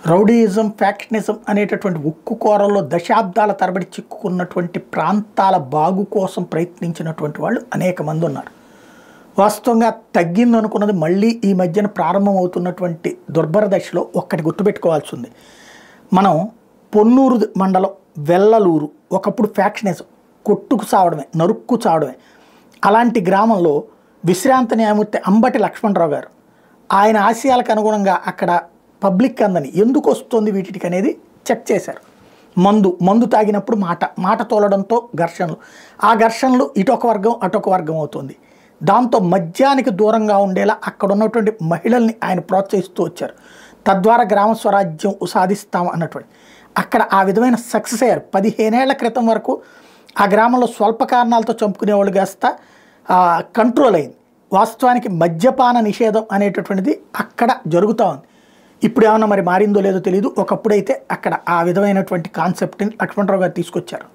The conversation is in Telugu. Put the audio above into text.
రౌడీయిజం, ఫ్యాక్షనిజం అనేటటువంటి ఉక్కు కోరల్లో దశాబ్దాల తరబడి చిక్కుకున్నటువంటి ప్రాంతాల బాగు కోసం ప్రయత్నించినటువంటి వాళ్ళు అనేక మంది ఉన్నారు. వాస్తవంగా తగ్గిందనుకున్నది మళ్ళీ ఈ మధ్యన ప్రారంభమవుతున్నటువంటి దుర్భర దశలో ఒక్కటి గుర్తుపెట్టుకోవాల్సి ఉంది. మనం పొన్నూరు మండలం వెల్లలూరు ఒకప్పుడు ఫ్యాక్షనిజం, కొట్టుకు చావడమే, నరుక్కు చావడమే. అలాంటి గ్రామంలో విశ్రాంత న్యాయమూర్తి అంబటి లక్ష్మణరావు గారు ఆయన ఆశయాలకు అనుగుణంగా అక్కడ పబ్లిక్ అందని ఎందుకు వస్తుంది వీటికి అనేది చెక్ చేశారు. మందు తాగినప్పుడు మాట తోలడంతో ఘర్షణలు, ఆ ఘర్షణలు ఇటొక వర్గం అటొక వర్గం అవుతుంది. దాంతో మద్యానికి దూరంగా ఉండేలా అక్కడ ఉన్నటువంటి మహిళల్ని ఆయన ప్రోత్సహిస్తూ వచ్చారు. తద్వారా గ్రామ స్వరాజ్యం సాధిస్తాం అన్నటువంటి అక్కడ ఆ విధమైన సక్సెస్ అయ్యారు. 15 ఏళ్ల క్రితం వరకు ఆ గ్రామంలో స్వల్ప కారణాలతో చంపుకునేవాళ్ళు కాస్త కంట్రోల్ అయింది. వాస్తవానికి మద్యపాన నిషేధం అనేటటువంటిది అక్కడ జరుగుతూ ఉంది. ఇప్పుడు ఏమన్నా మరి మారిందో లేదో తెలియదు. ఒకప్పుడైతే అక్కడ ఆ విధమైనటువంటి కాన్సెప్ట్ని లక్ష్మణరావు గారు తీసుకొచ్చారు.